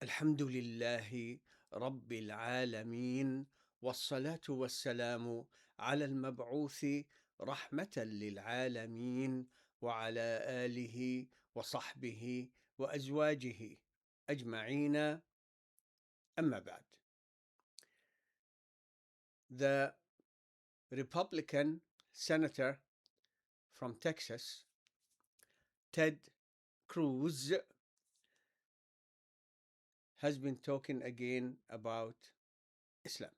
الحمد لله رب العالمين والصلاة والسلام على المبعوث رحمة للعالمين وعلى آله وصحبه وأزواجه أجمعين. أما بعد. The Republican Senator from Texas, Ted Cruz, has been talking again about Islam.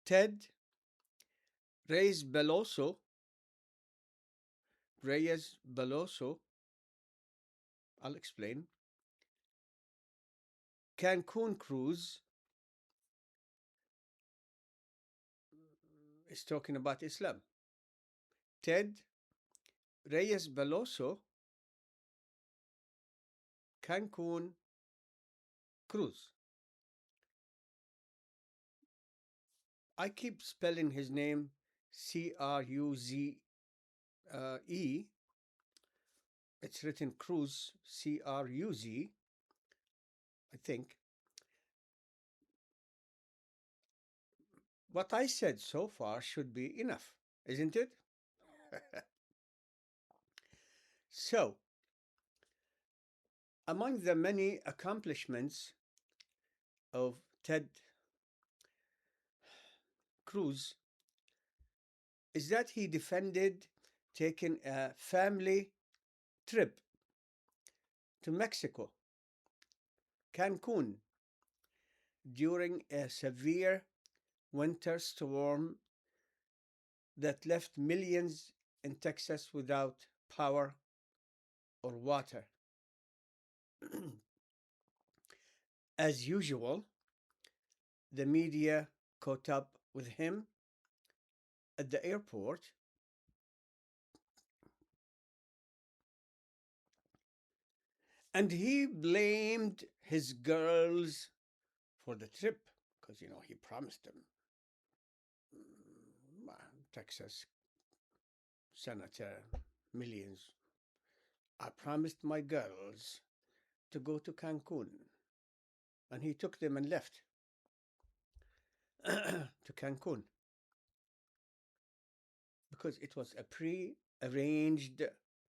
Ted Reyes Beloso, I'll explain. Cancun Cruz is talking about Islam. Ted Reyes Beloso, Cancun Cruz. I keep spelling his name Cruze. It's written Cruz, Cruz, I think. What I said so far should be enough, isn't it? So, among the many accomplishments of Ted Cruz is that he defended taking a family trip to Mexico, Cancun, during a severe winter storm that left millions in Texas without power or water. As usual, the media caught up with him at the airport and he blamed his girls for the trip because, he promised them. Texas Senator, millions. I promised my girls to go to Cancun, and he took them and left to Cancun because it was a pre-arranged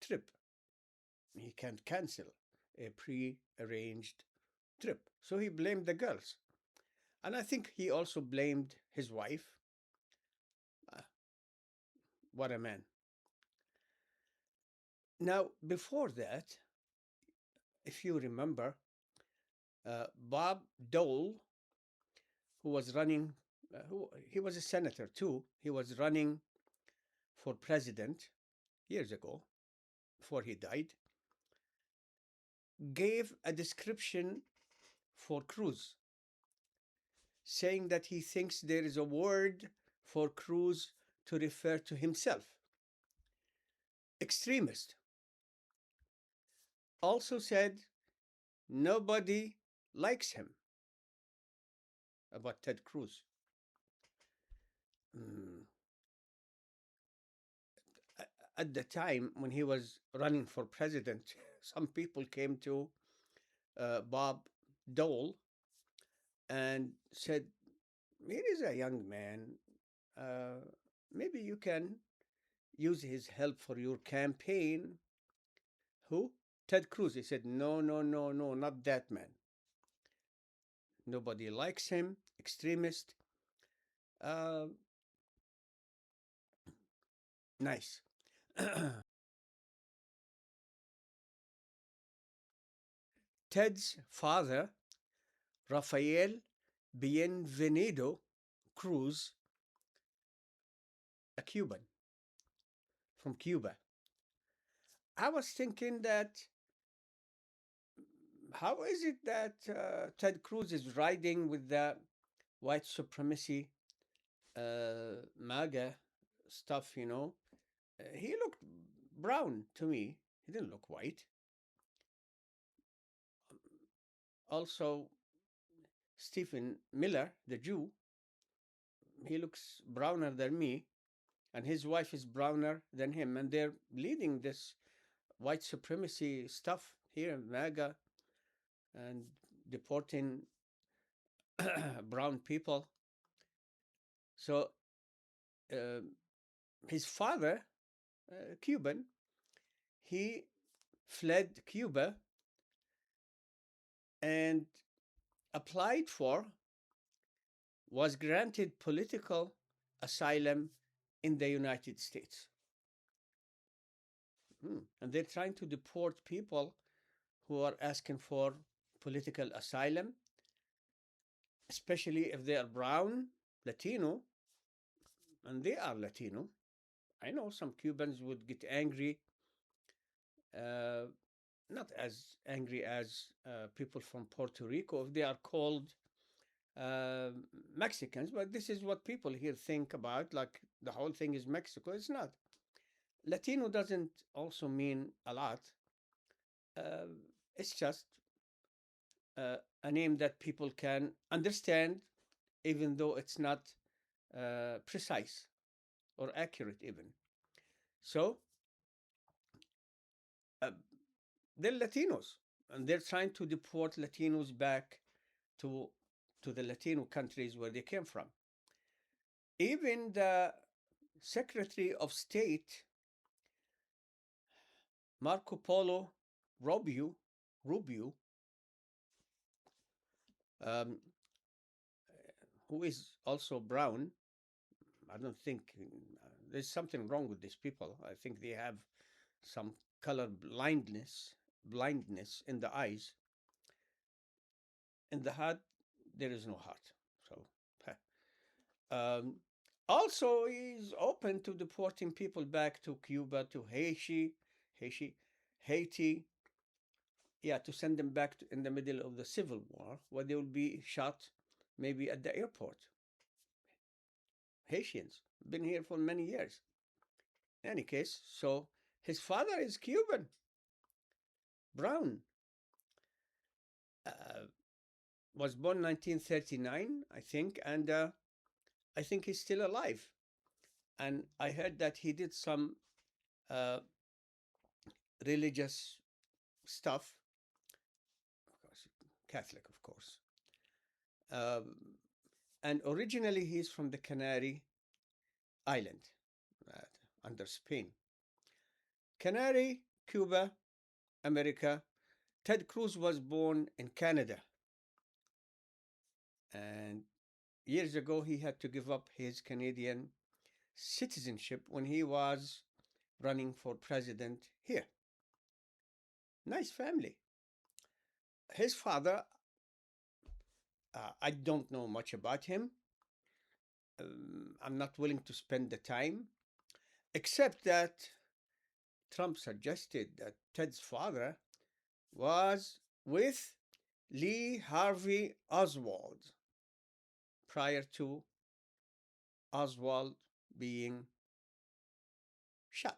trip. He can't cancel a pre-arranged trip. So he blamed the girls. And I think he also blamed his wife. What a man. Now, before that, if you remember, Bob Dole, who was running, he was a senator too. He was running for president years ago, before he died, gave a description for Cruz, saying that he thinks there is a word for Cruz to refer to himself. Extremist. Also said nobody likes him, about Ted Cruz. At the time when he was running for president, some people came to Bob Dole and said, he is a young man. Maybe you can use his help for your campaign. Who? Ted Cruz. He said, no, not that man. Nobody likes him. Extremist. Nice. Ted's father, Rafael Bienvenido Cruz, a Cuban from Cuba. I was thinking that how is it that Ted Cruz is riding with the white supremacy MAGA stuff, he looked brown to me. He didn't look white. Also, Stephen Miller, the Jew, he looks browner than me, and his wife is browner than him, and they're leading this white supremacy stuff here in MAGA and deporting brown people. So uh, his father, Cuban, he fled Cuba and applied for, was granted political asylum in the United States. And they're trying to deport people who are asking for political asylum, especially if they are brown, Latino, and they are Latino. I know some Cubans would get angry, uh, not as angry as people from Puerto Rico if they are called uh, Mexicans, but this is what people here think about, like the whole thing is Mexico. It's not. Latino doesn't also mean a lot. Uh, it's just a name that people can understand, even though it's not precise or accurate, even. So uh, they're Latinos, and they're trying to deport Latinos back to the Latino countries where they came from. Even the Secretary of State, Marco Polo Rubio, um, who is also brown. I don't think there's something wrong with these people. I think they have some color blindness in the eyes. In the heart, there is no heart. So, um, also, he's open to deporting people back to Cuba, to Haiti. Yeah, to send them back in the middle of the civil war, where they will be shot maybe at the airport. Haitians been here for many years. In any case, so his father is Cuban, brown. Was born 1939, I think, and I think he's still alive. And I heard that he did some uh, religious stuff, of course, Catholic, of course. Um, and originally he's from the Canary Island, under Spain. Canary, Cuba, America. Ted Cruz was born in Canada. And years ago, he had to give up his Canadian citizenship when he was running for president here. Nice family. His father, I don't know much about him. I'm not willing to spend the time, except that Trump suggested that Ted's father was with Lee Harvey Oswald prior to Oswald being shot.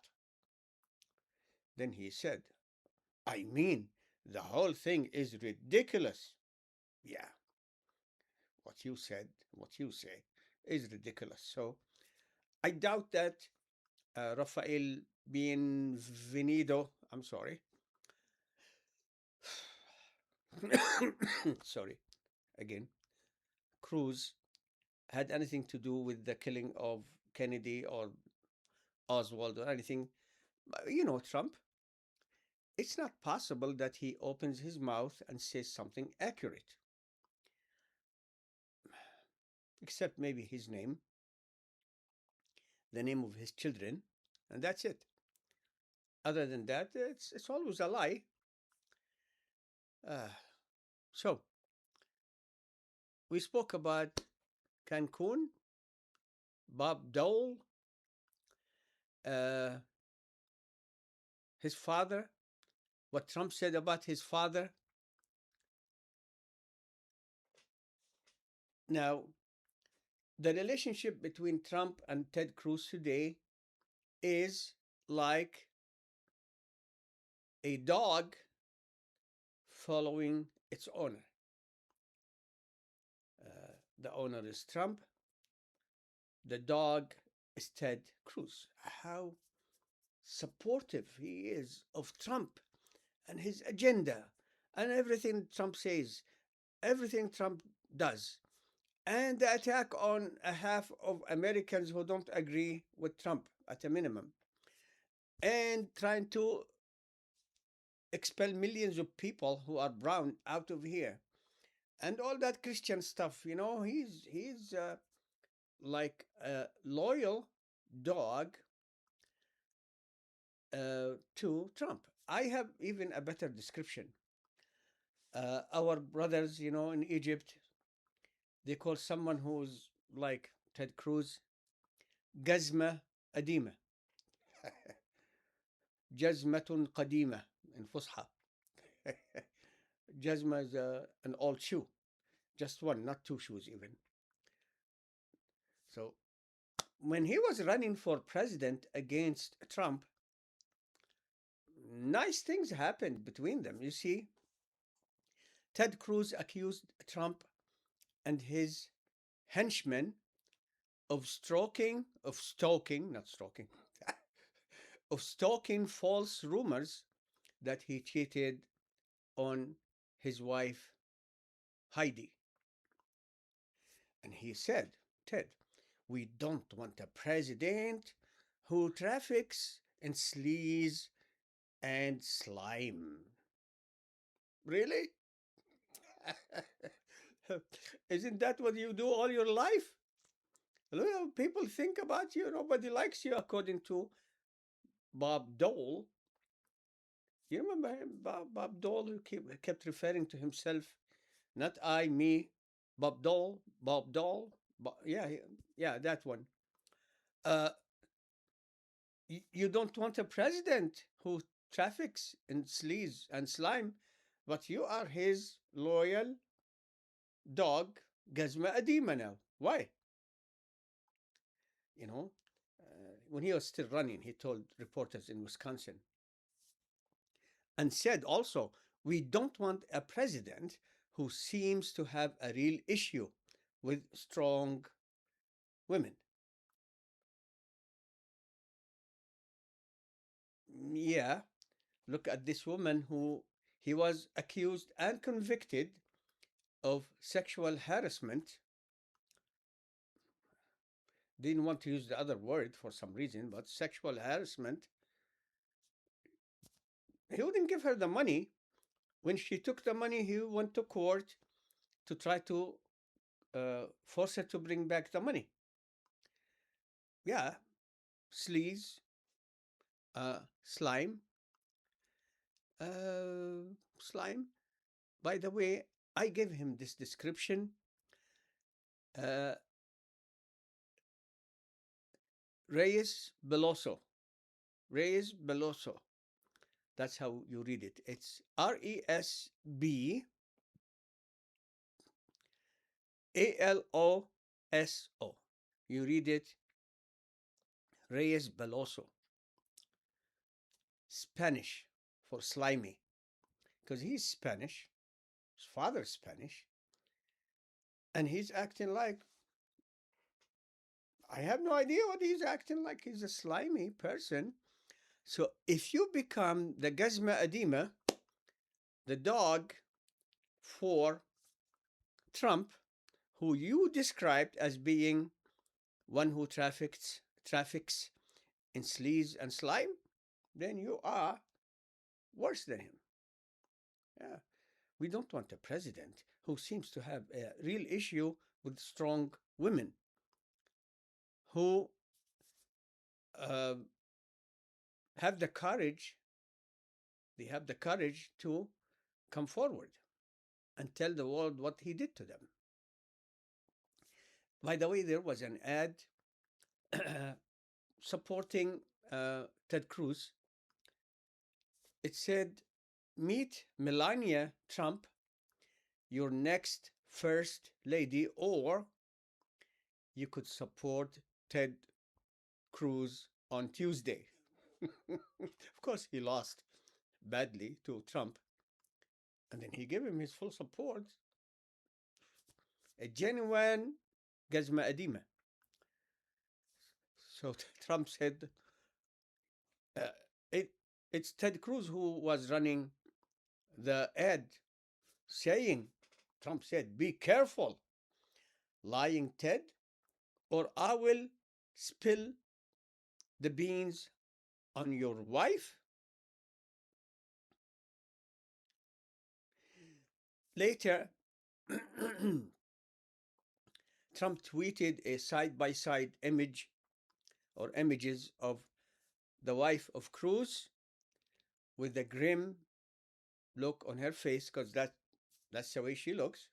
Then he said, I mean, the whole thing is ridiculous. Yeah, what you say is ridiculous. So I doubt that Rafael Bienvenido, I'm sorry. Sorry, again. Cruz had anything to do with the killing of Kennedy or Oswald or anything. You know, Trump, it's not possible that he opens his mouth and says something accurate, except maybe his name, the name of his children, and that's it. Other than that, it's always a lie. So we spoke about Cancun, Bob Dole, his father, what Trump said about his father. Now, the relationship between Trump and Ted Cruz today is like a dog following its owner. The owner is Trump. The dog is Ted Cruz. How supportive he is of Trump and his agenda and everything Trump says, everything Trump does, and the attack on a half of Americans who don't agree with Trump at a minimum, and trying to expel millions of people who are brown out of here, and all that Christian stuff. He's like a loyal dog to Trump. I have even a better description. Our brothers, in Egypt, they call someone who's like Ted Cruz جزمة قديمة. جزمة قديمة in Fusha. Jazma is an old shoe, just one, not two shoes even. So when he was running for president against Trump, nice things happened between them. You see, Ted Cruz accused Trump and his henchmen of of stalking false rumors that he cheated on his wife, Heidi. And he said, Ted, we don't want a president who traffics in sleaze and slime. Really? Isn't that what you do all your life? Well, people think about you, nobody likes you, according to Bob Dole. You remember him, Bob Dole, who kept referring to himself, not I, me, Bob Dole, yeah, yeah, that one. Uh, you don't want a president who traffics in sleaze and slime, but you are his loyal dog, Gazma Adima now. Why? When he was still running, he told reporters in Wisconsin and said also, we don't want a president who seems to have a real issue with strong women. Yeah, look at this woman who he was accused and convicted of sexual harassment. Didn't want to use the other word for some reason, but sexual harassment. He wouldn't give her the money. When she took the money, he went to court to try to force her to bring back the money. Yeah, sleaze, slime. Slime. By the way, I gave him this description. Reyes Beloso. Reyes Beloso. That's how you read it. It's RESBALOSO. You read it Reyes Beloso. Spanish for slimy. Because he's Spanish. His father's Spanish. And he's acting like, I have no idea what he's acting like. He's a slimy person. So if you become the Gazma Adima, the dog for Trump, who you described as being one who traffics in sleaze and slime, then you are worse than him. Yeah. We don't want a president who seems to have a real issue with strong women who have the courage to come forward and tell the world what he did to them. By the way, there was an ad supporting Ted Cruz. It said, meet Melania Trump, your next first lady, or you could support Ted Cruz on Tuesday. Of course, he lost badly to Trump. And then he gave him his full support. A genuine Gazma Adima. So Trump said, It's Ted Cruz who was running the ad saying, Trump said, be careful, lying Ted, or I will spill the beans on your wife. Later, Trump tweeted a side by side image or images of the wife of Cruz with a grim look on her face because that's the way she looks.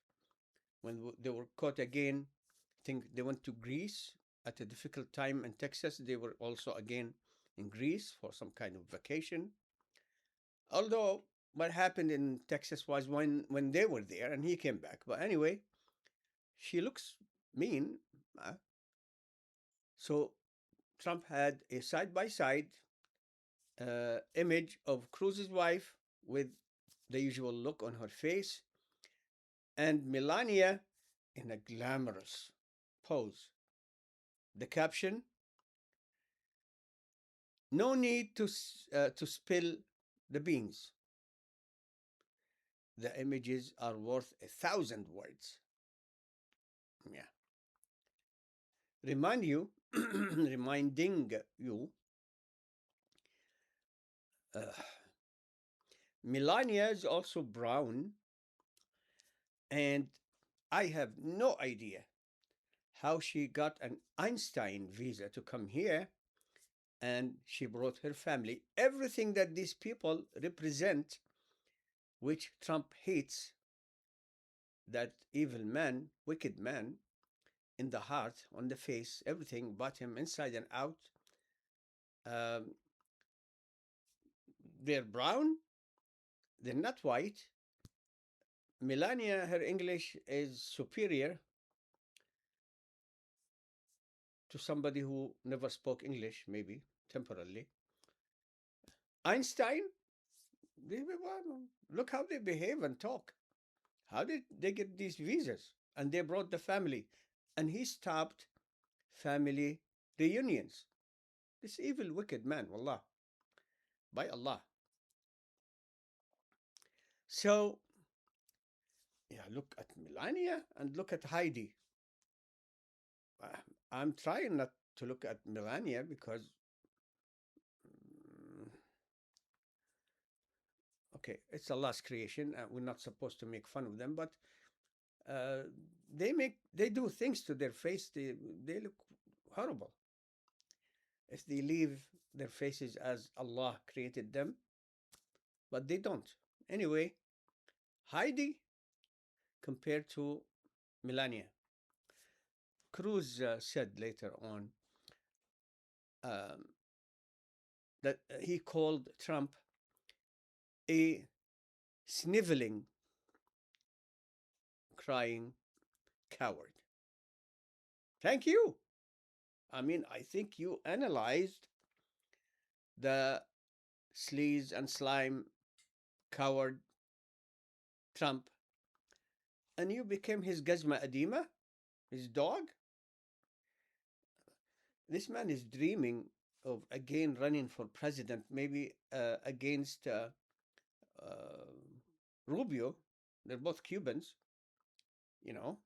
When they were caught again, I think they went to Greece at a difficult time in Texas. They were also again in Greece for some kind of vacation. Although what happened in Texas was when they were there and he came back. But anyway, she looks mean. So Trump had a side by side image of Cruz's wife with the usual look on her face and Melania in a glamorous pose. The caption: no need to spill the beans. The images are worth 1,000 words. Yeah. Reminding you, uh, Melania is also brown, and I have no idea how she got an Einstein visa to come here, and she brought her family. Everything that these people represent, which Trump hates, that evil man, wicked man, in the heart, on the face, everything about him, inside and out. Um, they're brown, they're not white. Melania, her English is superior to somebody who never spoke English, maybe temporarily. Einstein, look how they behave and talk. How did they get these visas? And they brought the family. And he stopped family reunions. This evil, wicked man, wallah. By Allah. So, yeah, look at Melania and look at Heidi. I'm trying not to look at Melania because, okay, it's Allah's creation. We're not supposed to make fun of them, but uh, they do things to their face. They look horrible. If they leave their faces as Allah created them, but they don't. Anyway, Heidi compared to Melania. Cruz said later on um, that he called Trump a sniveling, crying coward. Thank you. I mean, I think you analyzed the sleaze and slime coward Trump and you became his gazma adima, his dog. This man is dreaming of again running for president, maybe against Rubio. They're both Cubans, you know,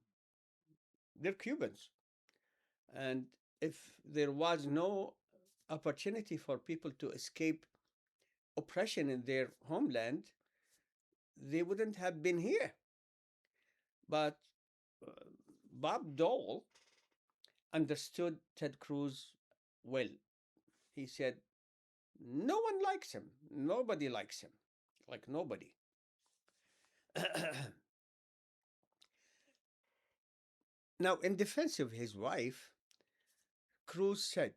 they're Cubans. And if there was no opportunity for people to escape oppression in their homeland, they wouldn't have been here. But uh, Bob Dole understood Ted Cruz well. He said, no one likes him. Nobody likes him. Like nobody. Now, in defense of his wife, Cruz said,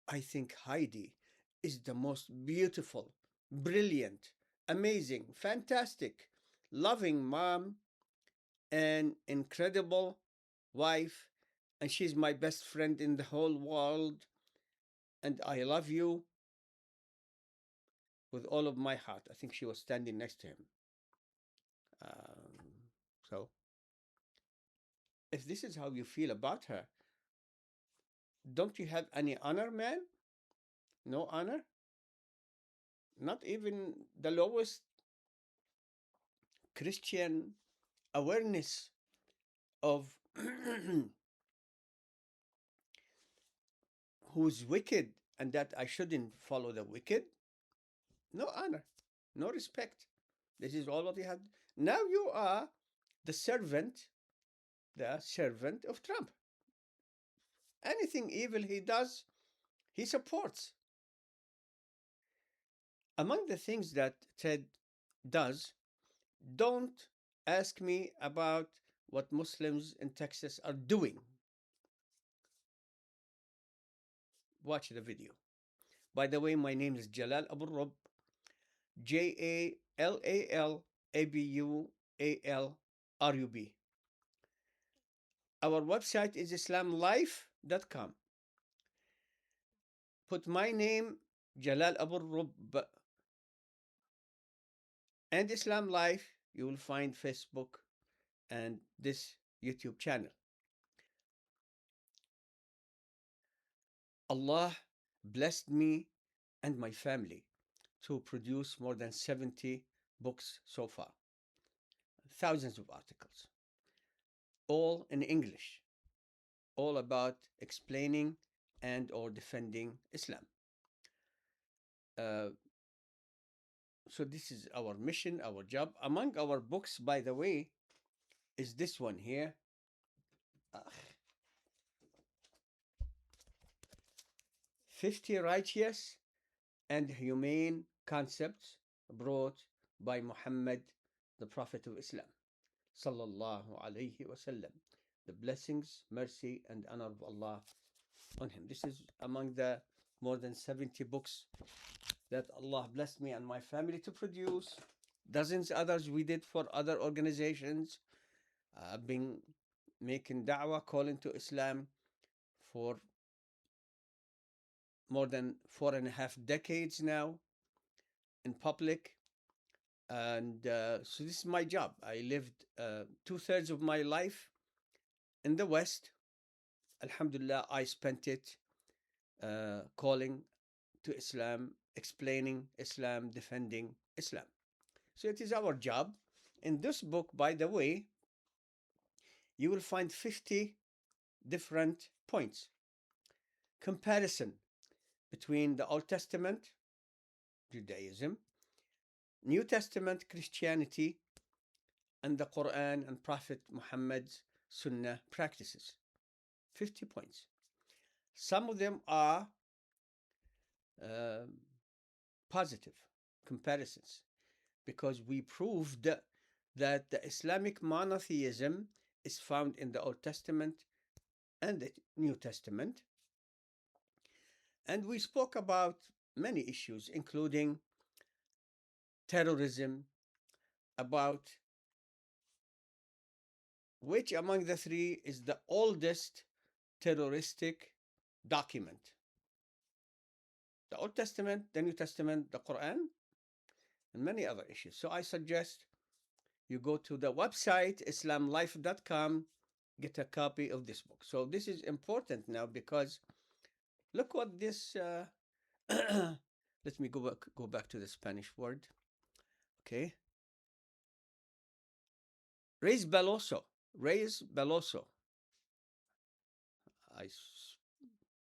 I think Heidi is the most beautiful, brilliant, amazing, fantastic, loving mom and incredible wife, and she's my best friend in the whole world, and I love you with all of my heart. I think she was standing next to him. So, if this is how you feel about her, don't you have any honor, man? No honor? not even the lowest Christian awareness of who's wicked and that I shouldn't follow the wicked. No honor, no respect. This is all what he had. Now you are the servant of Trump. Anything evil he does, he supports. Among the things that Ted does, don't ask me about what Muslims in Texas are doing. Watch the video. By the way, my name is Jalal Abualrub, Jalalabualrub. Our website is islamlife.com. Put my name, Jalal Abualrub, and Islam Life. You will find Facebook and this YouTube channel. Allah blessed me and my family to produce more than 70 books so far, thousands of articles, all in English, all about explaining and or defending Islam. So this is our mission, our job. Among our books, by the way, is this one here. 50 righteous and humane concepts brought by Muhammad, the Prophet of Islam, sallallahu alayhi wasallam. The blessings, mercy, and honor of Allah on him. This is among the more than 70 books that Allah blessed me and my family to produce. Dozens others we did for other organizations. I've been making da'wah, calling to Islam for more than 4.5 decades now in public. And so this is my job. I lived 2/3 of my life in the West. Alhamdulillah, I spent it calling to Islam, explaining Islam, defending Islam. So it is our job. In this book, by the way, you will find 50 different points. Comparison between the Old Testament, Judaism, New Testament, Christianity, and the Quran and Prophet Muhammad's Sunnah practices. 50 points. Some of them are positive comparisons because we proved that the Islamic monotheism is found in the Old Testament and the New Testament. And we spoke about many issues, including terrorism, about which among the three is the oldest terroristic document. The Old Testament, the New Testament, the Quran, and many other issues. So I suggest you go to the website, islamlife.com, get a copy of this book. So this is important now because look what this, let me go back to the Spanish word. Okay. Reyes Beloso.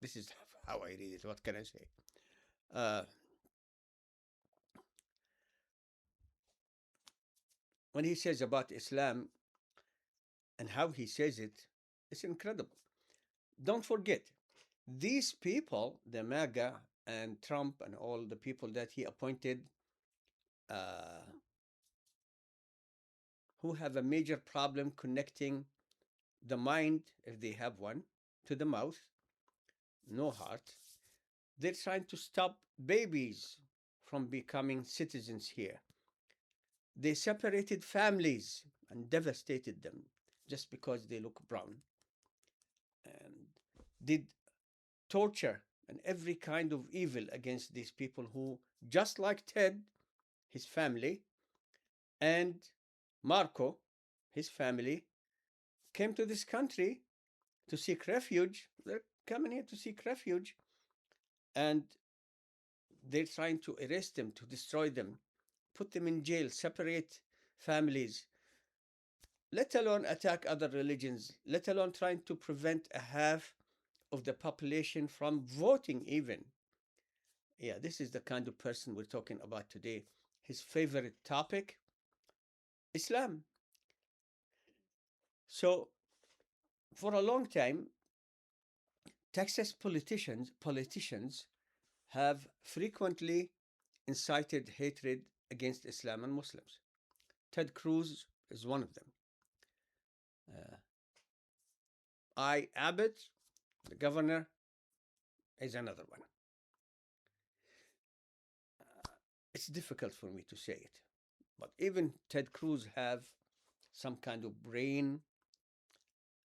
This is how I read it. What can I say? When he says about Islam and how he says it, it's incredible. Don't forget, these people, the MAGA and Trump and all the people that he appointed, who have a major problem connecting the mind, if they have one, to the mouth, no heart. They're trying to stop babies from becoming citizens here. They separated families and devastated them just because they look brown, and did torture and every kind of evil against these people who, just like Ted, his family, and Marco, his family, came to this country to seek refuge. They're coming here to seek refuge, and They're trying to erase them, to destroy them, put them in jail, separate families, let alone attack other religions, let alone trying to prevent a half of the population from voting, even. Yeah, this is the kind of person we're talking about today. His favorite topic, Islam. So, for a long time, Texas politicians have frequently incited hatred against Islam and Muslims. Ted Cruz is one of them. Uh, Abbott, the governor, is another one. It's difficult for me to say it, but even Ted Cruz have some kind of brain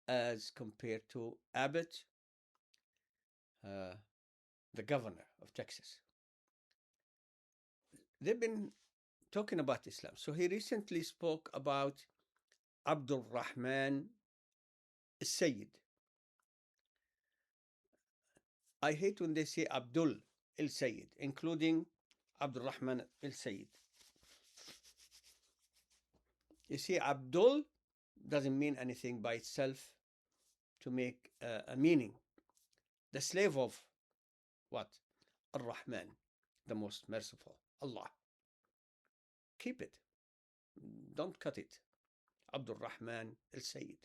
as compared to Abbott, uh, the governor of Texas. They've been talking about Islam. So he recently spoke about Abdul Rahman Elsayed. I hate when they say Abdul Elsayed, including Abdul Rahman Elsayed. You see, Abdul doesn't mean anything by itself to make a meaning. The slave of what? Ar-Rahman, the most merciful, Allah. Keep it. Don't cut it. Abdul Rahman Elsayed.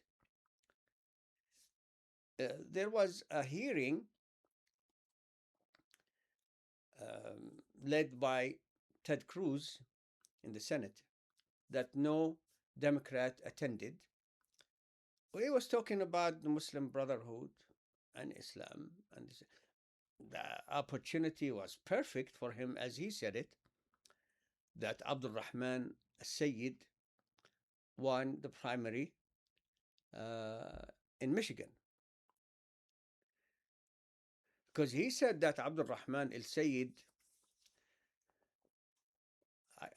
There was a hearing led by Ted Cruz in the Senate that no Democrat attended. He was talking about the Muslim Brotherhood and Islam, and the opportunity was perfect for him, as he said it, that Abdul Rahman Elsayed won the primary in Michigan. Because he said that Abdul Rahman Elsayed,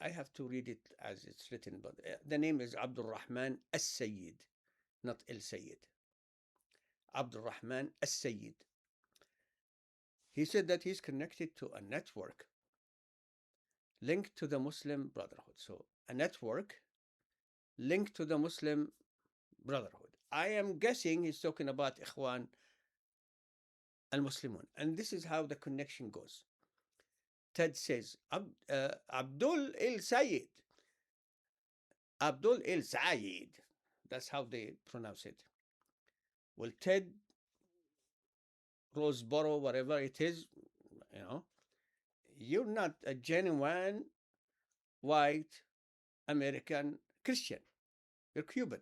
I have to read it as it's written, but the name is Abdul Rahman Elsayed, not Elsayed. Abdul Rahman Elsayed. He said that he's connected to a network linked to the Muslim Brotherhood. So a network linked to the Muslim Brotherhood. I am guessing he's talking about Ikhwan al-Muslimun. And this is how the connection goes. Ted says, Abdul Elsayed. Abdul Elsayed. That's how they pronounce it. Well, Ted Roseboro, whatever it is, you're not a genuine white American Christian. You're Cuban.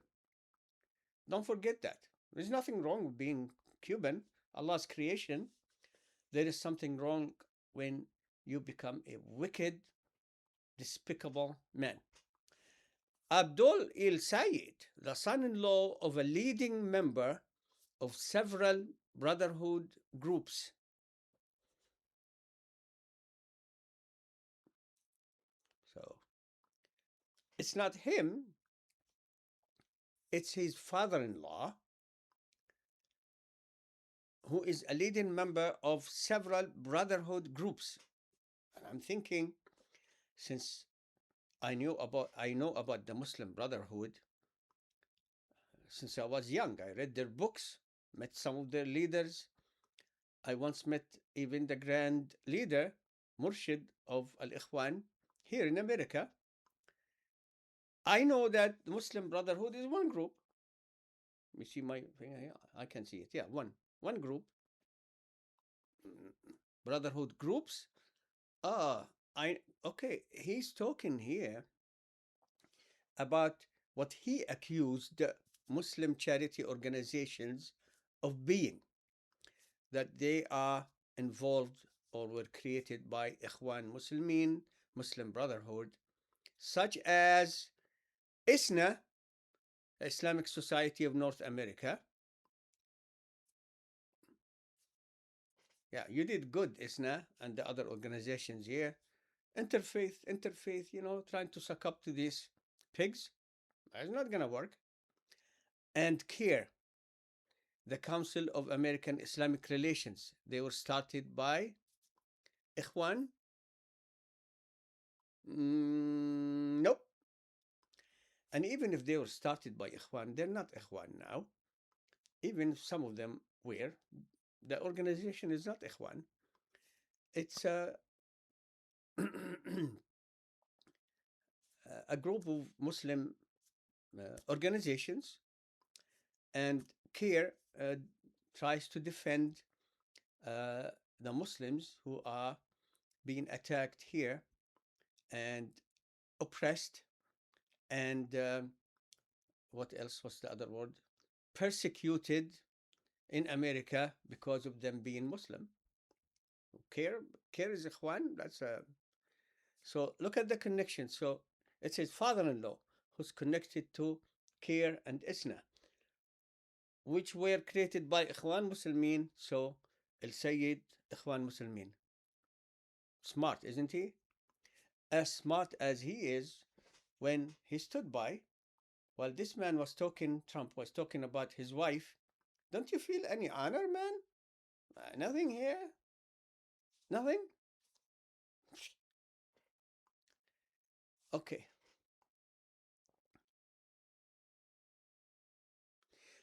Don't forget that. There's nothing wrong with being Cuban, Allah's creation. There is something wrong when you become a wicked, despicable man. Abdul Elsayed, the son-in-law of a leading member of several brotherhood groups. So it's not him, it's his father-in-law, who is a leading member of several brotherhood groups. And I'm thinking, since I know about the Muslim Brotherhood since I was young. I read their books, met some of their leaders. I once met even the grand leader, Murshid of Al-Ikhwan, here in America. I know that the Muslim Brotherhood is one group. You see my finger here? I can see it. Yeah, one group. Brotherhood groups. Okay. He's talking here about what he accused the Muslim charity organizations of being, that they are involved or were created by Ikhwan Muslimin, Muslim Brotherhood, such as ISNA, Islamic Society of North America. Yeah, you did good, ISNA, and the other organizations here. Interfaith, trying to suck up to these pigs. It's not going to work. And CARE, the Council of American Islamic Relations. They were started by Ikhwan Nope. And even if they were started by Ikhwan, they're not Ikhwan now. Even if some of them were, the organization is not Ikhwan. It's a group of Muslim organizations, and CARE tries to defend uh, the Muslims who are being attacked here and oppressed and what else was the other word? Persecuted in America because of them being Muslim. Care, care is Ikhwan. That's a so look at the connection. So it's his father-in-law who's connected to Care and Isna, which were created by Ikhwan Muslimin. So Elsayed Ikhwan Muslimin. Smart, isn't he? As smart as he is, when he stood by while this man was talking, Trump was talking about his wife. Don't you feel any honor, man? Nothing here. Nothing. Okay.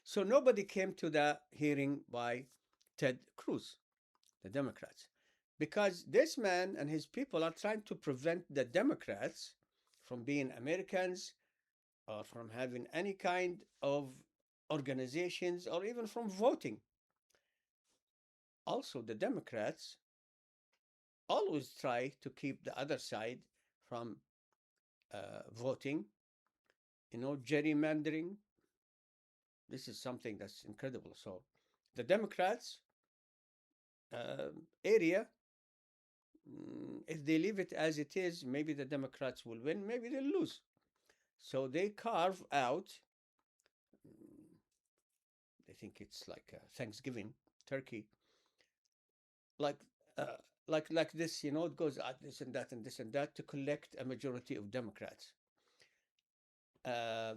So nobody came to the hearing by Ted Cruz, the Democrats, because this man and his people are trying to prevent the Democrats from being Americans or from having any kind of organizations or even from voting. Also, the Democrats always try to keep the other side from voting, gerrymandering. This is something that's incredible. So, the Democrats area, if they leave it as it is, maybe the Democrats will win, maybe they'll lose. So they carve out, I think it's like Thanksgiving turkey, like uh, like this, it goes at this and that and this and that to collect a majority of Democrats. Uh,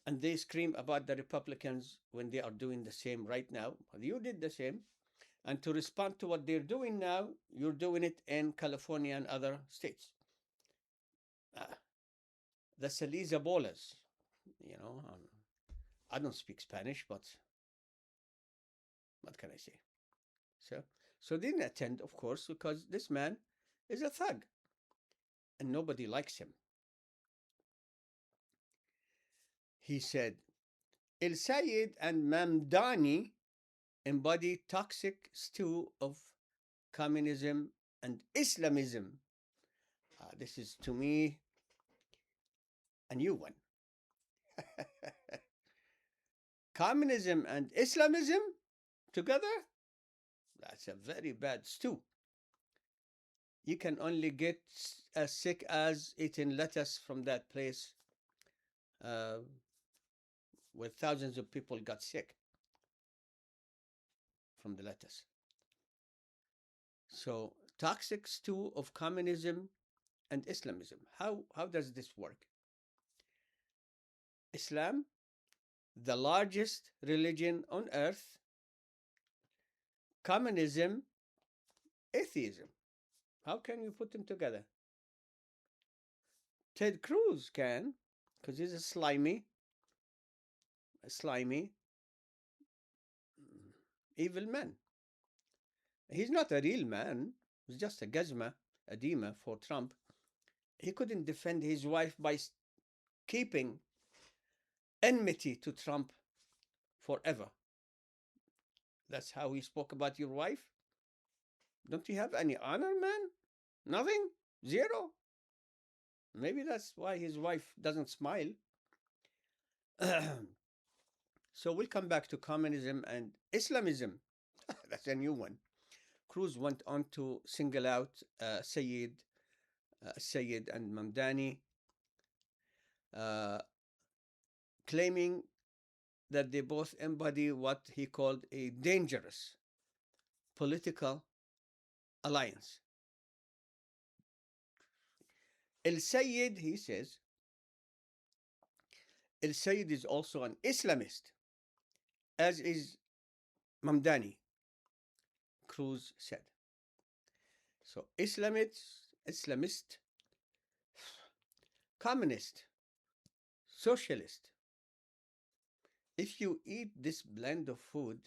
and they scream about the Republicans when they are doing the same right now. You did the same. And to respond to what they're doing now, you're doing it in California and other states. Uh, the Saliza Bolas, you know, I don't speak Spanish, but what can I say? So, so they didn't attend, of course, because this man is a thug and nobody likes him. He said, Elsayed and Mamdani embody toxic stew of communism and Islamism. This is, to me, a new one. Communism and Islamism together? That's a very bad stew. You can only get as sick as eating lettuce from that place uh, where thousands of people got sick from the lettuce. So, toxic stew of communism and Islamism. How does this work? Islam, the largest religion on earth, communism, atheism. How can you put them together? Ted Cruz can, because he's a slimy, evil man. He's not a real man. He's just a gazma, a dima for Trump. He couldn't defend his wife by keeping enmity to Trump forever. That's how he spoke about your wife? Don't you have any honor, man? Nothing? Zero? Maybe that's why his wife doesn't smile. So we'll come back to communism and Islamism. That's a new one. Cruz went on to single out Sayed and Mamdani, uh, claiming that they both embody what he called a dangerous political alliance. Elsayed, he says, Elsayed is also an Islamist, as is Mamdani, Cruz said. So Islamist communist, socialist. If you eat this blend of food,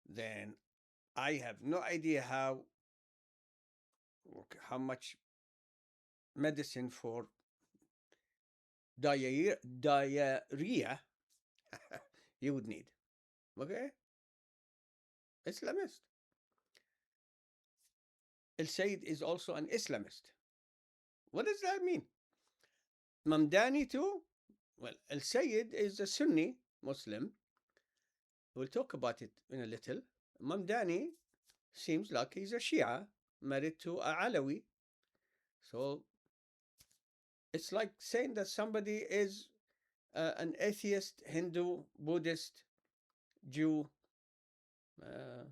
then I have no idea how much medicine for diarrhea you would need. Okay? Islamist. Elsayed is also an Islamist. What does that mean? Mamdani too? Well, Elsayed is a Sunni Muslim. We'll talk about it in a little. Mamdani seems like he's a Shia married to a Alawi. So it's like saying that somebody is an atheist, Hindu, Buddhist, Jew. Uh,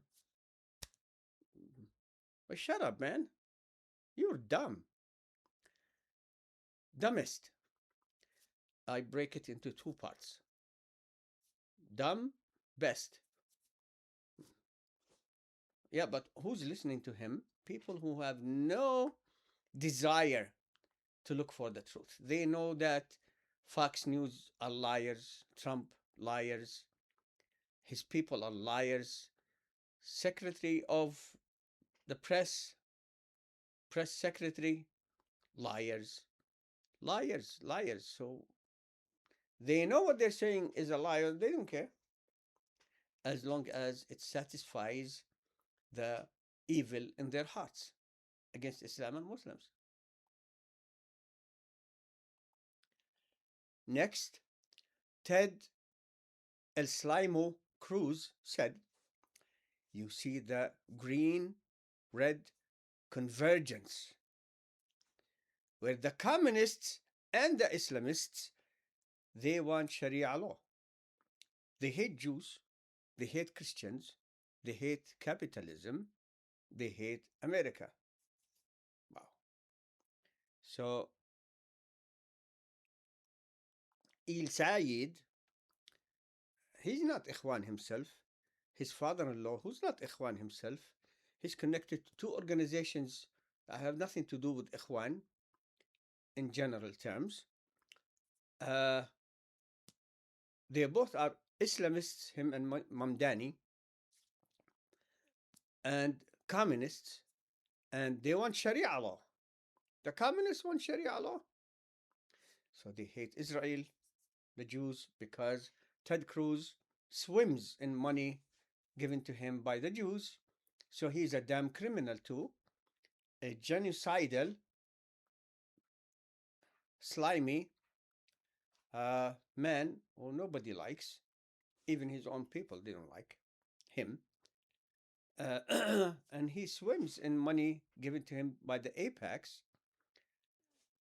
but shut up, man. You're dumb. Dumbest. I break it into two parts. Dumb, best. Yeah, but who's listening to him? People who have no desire to look for the truth. They know that Fox News are liars, Trump liars, his people are liars, Secretary of the press secretary, liars, liars, liars. So they know what they're saying is a lie, they don't care, as long as it satisfies the evil in their hearts against Islam and Muslims. Next, Ted Cruse said, you see the green red convergence where the communists and the Islamists, they want Sharia law. They hate Jews, they hate Christians, they hate capitalism, they hate America. Wow. So Elsayed, he's not Ikhwan himself. His father-in-law, who's not Ikhwan himself, he's connected to two organizations that have nothing to do with Ikhwan in general terms. They both are Islamists, him and Mamdani, and communists, and they want Sharia law. The communists want Sharia law. So they hate Israel, the Jews, because Ted Cruz swims in money given to him by the Jews. So he's a damn criminal too, a genocidal, slimy man who nobody likes. Even his own people didn't like him. And he swims in money given to him by the apex.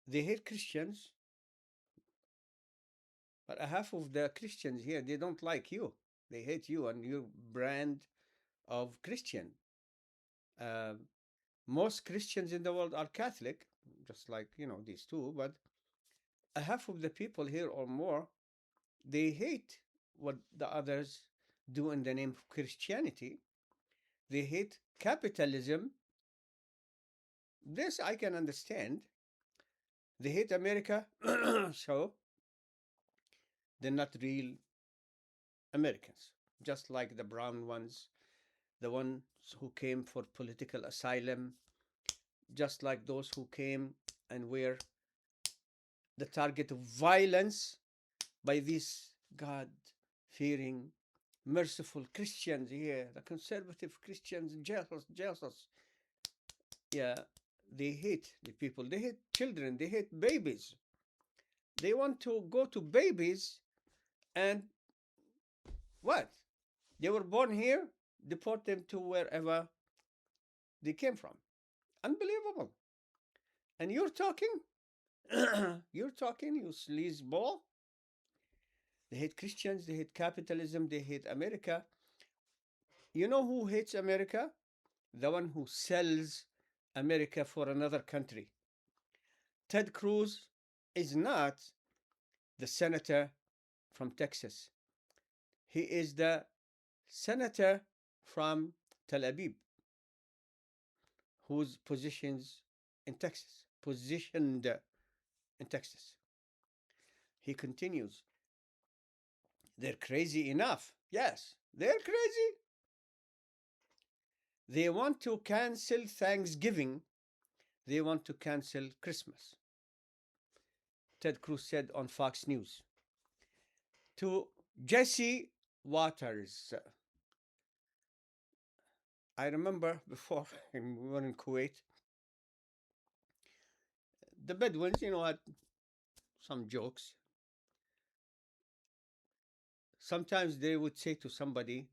They hate Christians, but half of the Christians here, they don't like you. They hate you and your brand of Christian. Most Christians in the world are Catholic, just like, these two, but half of the people here or more, they hate what the others do in the name of Christianity. They hate capitalism. This I can understand. They hate America, so they're not real Americans, just like the brown ones, the ones who came for political asylum, just like those who came and were the target of violence by these God-fearing, merciful Christians here, the conservative Christians, Jesus. Yeah, they hate the people. They hate children. They hate babies. They want to go to babies and what? They were born here, deport them to wherever they came from. Unbelievable. And you're talking? You're talking, you sleazeball? They hate Christians, they hate capitalism, they hate America. You know who hates America? The one who sells America for another country. Ted Cruz is not the senator from Texas. He is the senator from Tel Aviv, whose positions in Texas, positioned in Texas. He continues, they're crazy enough. Yes, they're crazy. They want to cancel Thanksgiving. They want to cancel Christmas. Ted Cruz said on Fox News. To Jesse Waters. I remember before we were in Kuwait, the Bedouins, had some jokes. Sometimes they would say to somebody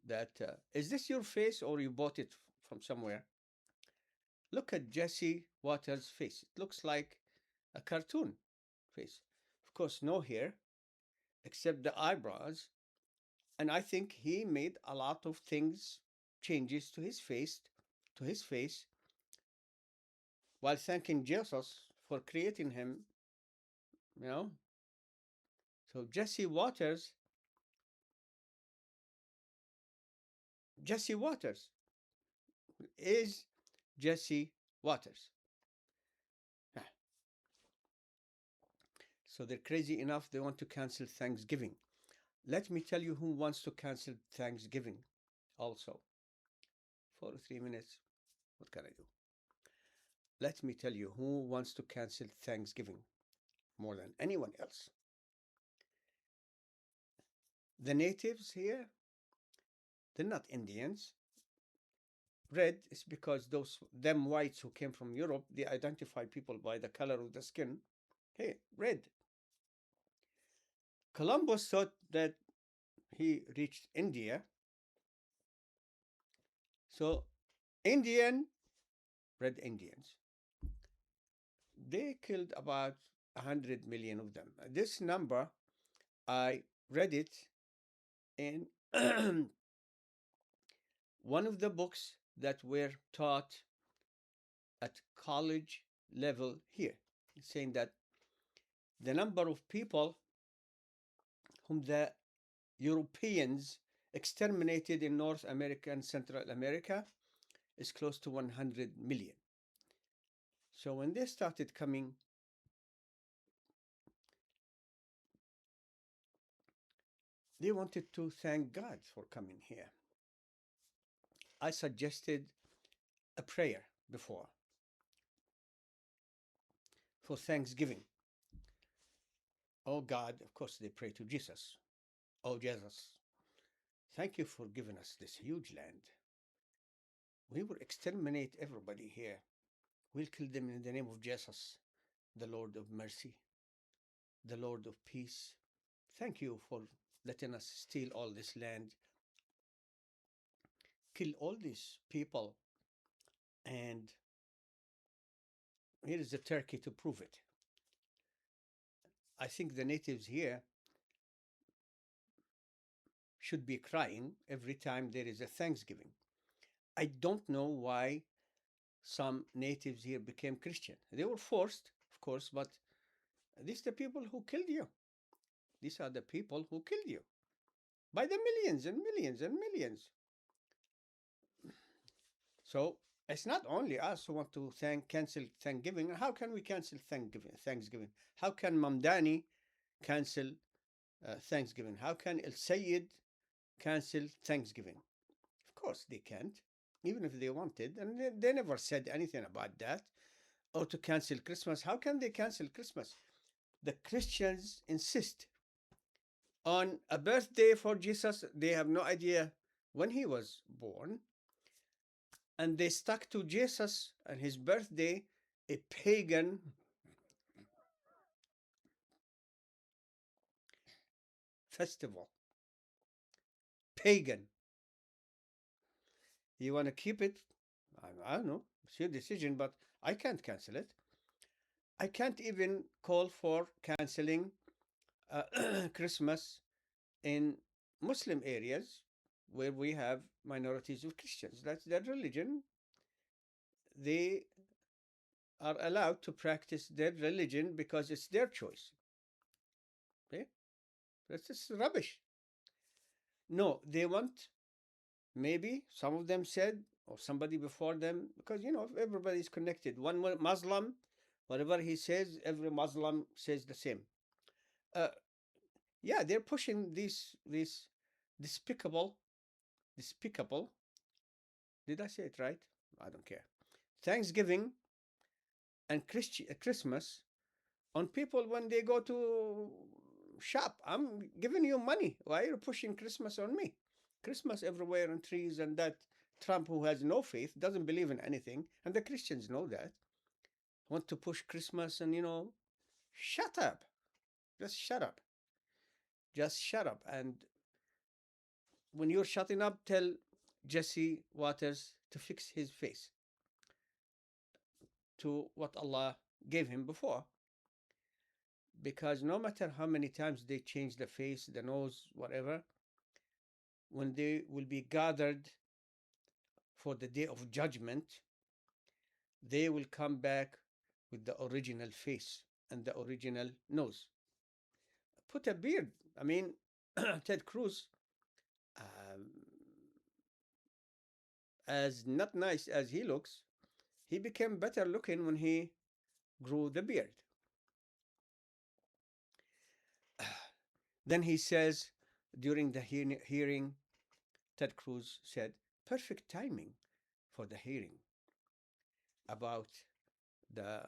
that, is this your face or you bought it from somewhere? Look at Jesse Waters' face. It looks like a cartoon face. Of course, no hair except the eyebrows. And I think he made a lot of changes to his face, while thanking Jesus for creating him, you know. So Jesse Waters is Jesse Waters. So they're crazy enough, they want to cancel Thanksgiving. Let me tell you who wants to cancel Thanksgiving also. 3 minutes. What can I do? Let me tell you who wants to cancel Thanksgiving more than anyone else. The natives here, they're not Indians. Red is because them whites who came from Europe, they identify people by the color of the skin. Hey, red. Columbus thought that he reached India. So Red Indians, they killed about 100 million of them. This number, I read it in one of the books that were taught at college level here, saying that the number of people whom the Europeans exterminated in North America and Central America is close to 100 million. So when they started coming, they wanted to thank God for coming here. I suggested a prayer before for Thanksgiving. Oh God, of course they pray to Jesus. Oh Jesus, thank you for giving us this huge land. We will exterminate everybody here. We'll kill them in the name of Jesus, the Lord of mercy, the Lord of peace. Thank you for letting us steal all this land, kill all these people, and here is the turkey to prove it. I think the natives here should be crying every time there is a Thanksgiving. I don't know why some natives here became Christian. They were forced, of course, but these are the people who killed you. These are the people who killed you by the millions and millions and millions. So it's not only us who want to cancel Thanksgiving. How can we cancel Thanksgiving? How can Mamdani cancel Thanksgiving? How can Elsayed cancel Thanksgiving? Of course they can't, even if they wanted, and they never said anything about that. Or to cancel Christmas. How can they cancel Christmas? The Christians insist on a birthday for Jesus. They have no idea when he was born. And they stuck to Jesus and his birthday, a pagan festival. Pagan. You want to keep it? I don't know. It's your decision, but I can't cancel it. I can't even call for canceling Christmas in Muslim areas where we have minorities of Christians. That's their religion. They are allowed to practice their religion because it's their choice. Okay? That's just rubbish. No, they want, maybe some of them said, or somebody before them, because everybody's connected. One Muslim Whatever he says, every Muslim says the same. Uh, yeah, they're pushing these despicable, despicable. Did I say it right? I don't care. Thanksgiving and Christmas on people when they go to shop. I'm giving you money. Why are you pushing Christmas on me? Christmas everywhere and trees and that. Trump, who has no faith, doesn't believe in anything, and the Christians know that, want to push Christmas and, shut up. Just shut up. Just shut up. And when you're shutting up, tell Jesse Waters to fix his face to what Allah gave him before. Because no matter how many times they change the face, the nose, whatever, when they will be gathered for the day of judgment, they will come back with the original face and the original nose. Put a beard. I mean, Ted Cruz, um, as not nice as he looks, he became better looking when he grew the beard. Then he says, during the hearing, Ted Cruz said, perfect timing for the hearing about the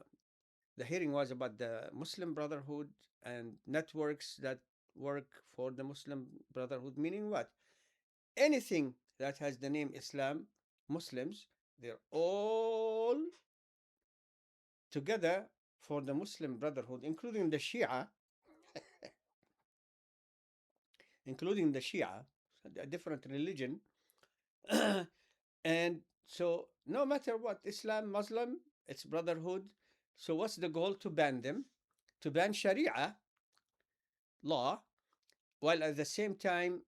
the hearing was about the Muslim Brotherhood and networks that work for the Muslim Brotherhood, meaning what? Anything that has the name Islam, Muslims, they're all together for the Muslim Brotherhood, including the Shia, a different religion. And so, no matter what, Islam, Muslim, it's brotherhood. So, what's the goal? To ban them, to ban Sharia law, while at the same time,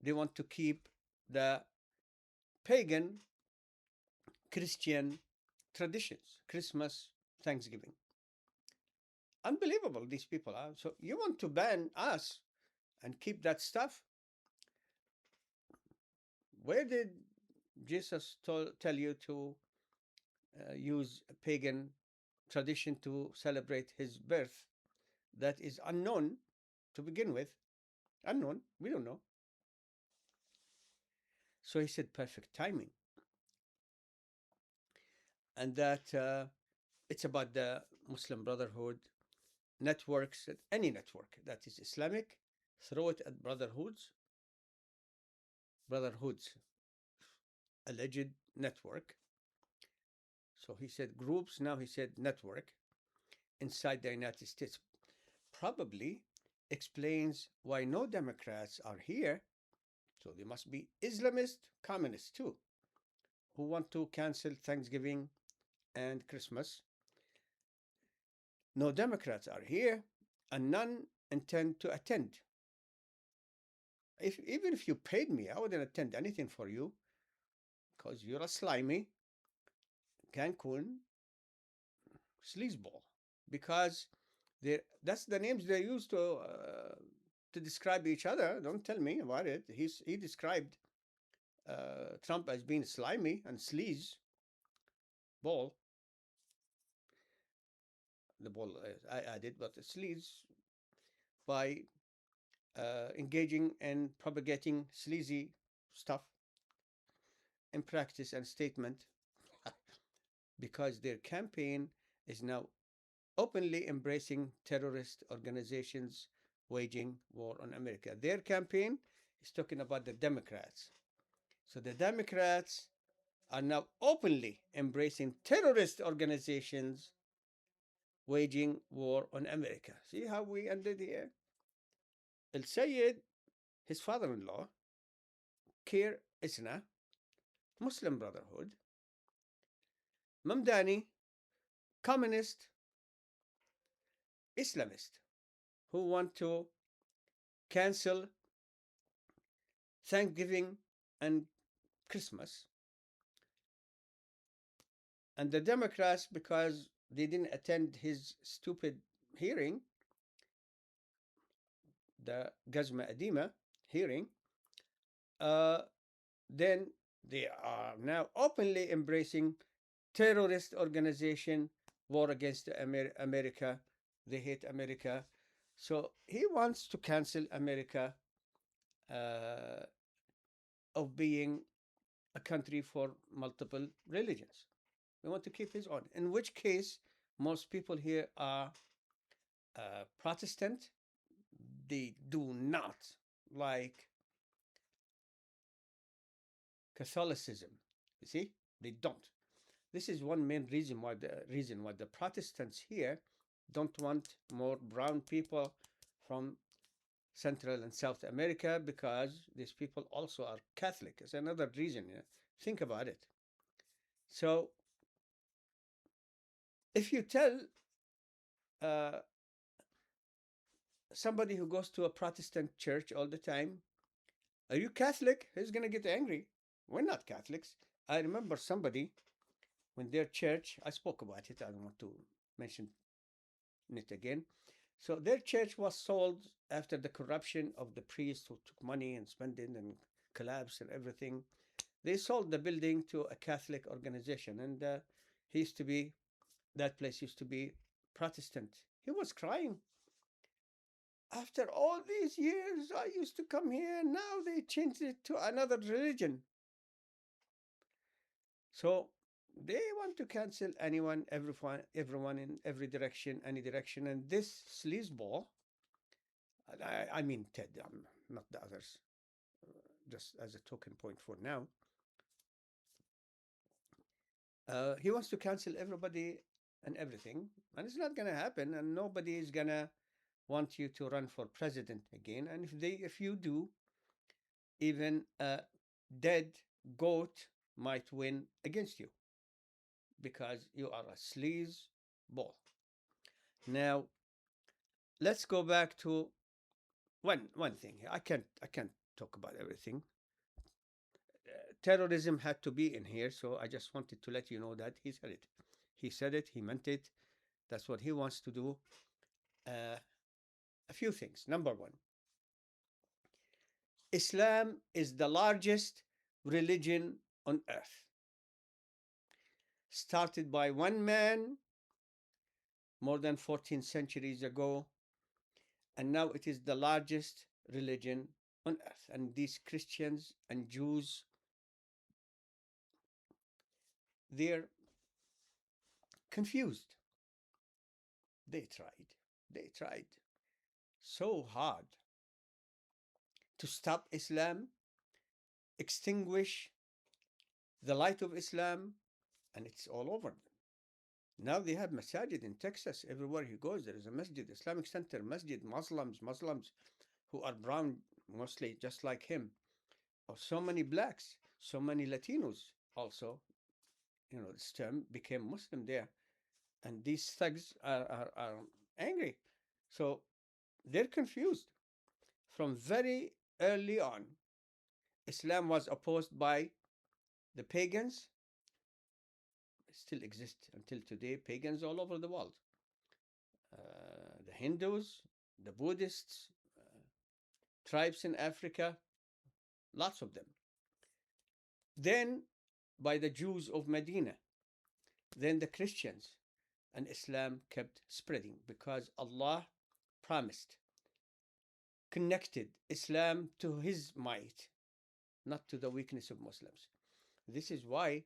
they want to keep the pagan Christian traditions, Christmas, Thanksgiving. Unbelievable, these people are. So, you want to ban us and keep that stuff? Where did Jesus tell you to use a pagan tradition to celebrate his birth that is unknown to begin with? Unknown, we don't know. So he said perfect timing. And that it's about the Muslim Brotherhood networks, any network that is Islamic, throw it at brotherhoods, alleged network. So he said groups, now he said network inside the United States. Probably explains why no Democrats are here. So they must be Islamist communists too, who want to cancel Thanksgiving and Christmas. No Democrats are here, and none intend to attend. Even if you paid me, I wouldn't attend anything for you, because you're a slimy Cancun sleazeball. Because that's the names they use to describe each other. Don't tell me about it. He described Trump as being slimy and sleaze ball. The ball I added, but the sleaze by engaging and propagating sleazy stuff in practice and statement, because their campaign is now openly embracing terrorist organizations waging war on America. Their campaign is talking about the Democrats. So the Democrats are now openly embracing terrorist organizations waging war on America. See how we ended here? Elsayed, his father-in-law, Kir Isna, Muslim Brotherhood, Mamdani, communist, Islamist, who want to cancel Thanksgiving and Christmas. And the Democrats, because they didn't attend his stupid hearing, the Gazma Adima hearing, then they are now openly embracing terrorist organization war against America. They hate America. So he wants to cancel America uh, of being a country for multiple religions. We want to keep his own. In which case, most people here are Protestant. They do not like Catholicism. You see, they don't. This is one main reason why the Protestants here don't want more brown people from Central and South America, because these people also are Catholic. It's another reason. Yeah? Think about it. So if you tell uh, somebody who goes to a Protestant church all the time, "Are you Catholic?" He's going to get angry. We're not Catholics. I remember somebody, when their church, I spoke about it, I don't want to mention it again. So their church was sold after the corruption of the priest who took money and spent it and collapsed and everything. They sold the building to a Catholic organization, and he used to be, that place used to be Protestant. He was crying. "After all these years, I used to come here. Now they changed it to another religion." So they want to cancel anyone, everyone in every direction, any direction. And this sleazeball, I mean Ted, not the others, just as a token point for now. He wants to cancel everybody and everything, and it's not going to happen. And nobody is going to want you to run for president again. And if you do, even a dead goat might win against you, because you are a sleaze ball. Now, let's go back to one thing. I can't talk about everything. Terrorism had to be in here, so I just wanted to let you know that he said it. He said it. He meant it. That's what he wants to do. Uh, a few things. Number one, Islam is the largest religion on earth. Started by one man more than 14 centuries ago, and now it is the largest religion on earth. And these Christians and Jews, they're confused. They tried so hard to stop Islam, extinguish the light of Islam, and it's all over them. Now they have masajid in Texas. Everywhere he goes, there is a masjid, Islamic center, masjid, Muslims who are brown, mostly just like him. Or so many blacks, so many Latinos also. This term became Muslim there. And these thugs are angry. So they're confused. From very early on, Islam was opposed by the pagans. It still exists until today, pagans all over the world. The Hindus, the Buddhists, tribes in Africa, lots of them. Then by the Jews of Medina, then the Christians, and Islam kept spreading because Allah promised, connected Islam to his might, not to the weakness of Muslims. This is why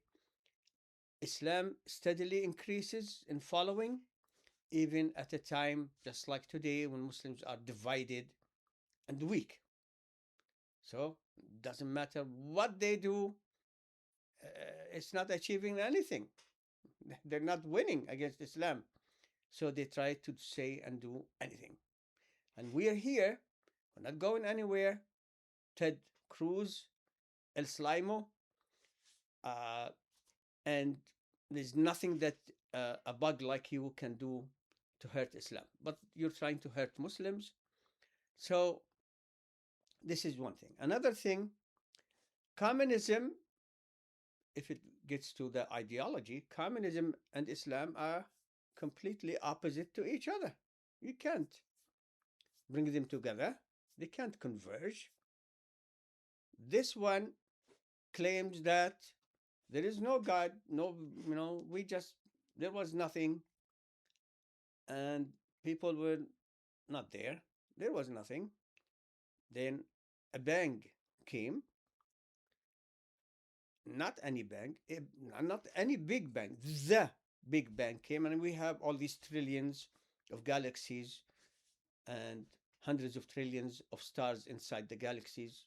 Islam steadily increases in following, even at a time just like today when Muslims are divided and weak. So it doesn't matter what they do, it's not achieving anything. They're not winning against Islam. So they try to say and do anything. And we are here. We're not going anywhere. Ted Cruz, Elsayed, and there's nothing that a bug like you can do to hurt Islam. But you're trying to hurt Muslims. So this is one thing. Another thing, communism, if it gets to the ideology, communism and Islam are completely opposite to each other. You can't bring them together. They can't converge. This one claims that there is no God, no, there was nothing. and people were not there. There was nothing. Then a bang came, not any bang, not any big bang, the big bang came, and we have all these trillions of galaxies and hundreds of trillions of stars inside the galaxies.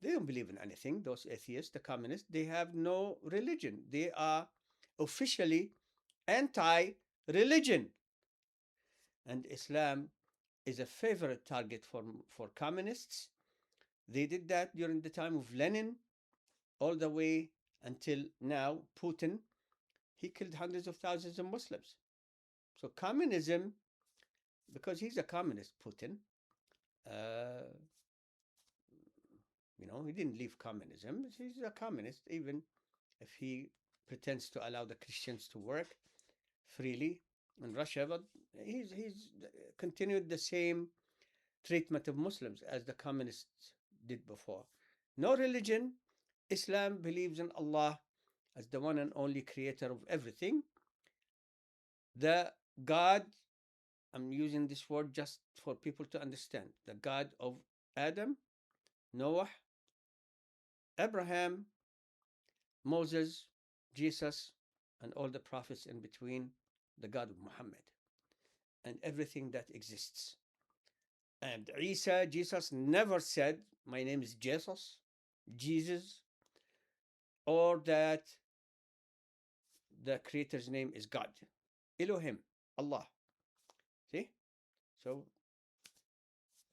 They don't believe in anything, those atheists, the communists. They have no religion. They are officially anti religion. And Islam is a favorite target for communists. They did that during the time of Lenin, all the way until now. Putin, he killed hundreds of thousands of Muslims. So communism, because he's a communist, Putin, uh, he didn't leave communism. He's a communist, even if he pretends to allow the Christians to work freely in Russia, but he's continued the same treatment of Muslims as the communists did before. No religion. Islam believes in Allah as the one and only creator of everything. The God, I'm using this word just for people to understand, the God of Adam, Noah, Abraham, Moses, Jesus, and all the prophets in between, the God of Muhammad, and everything that exists. And Jesus never said, my name is Jesus, or that the creator's name is God, Elohim, Allah. See? So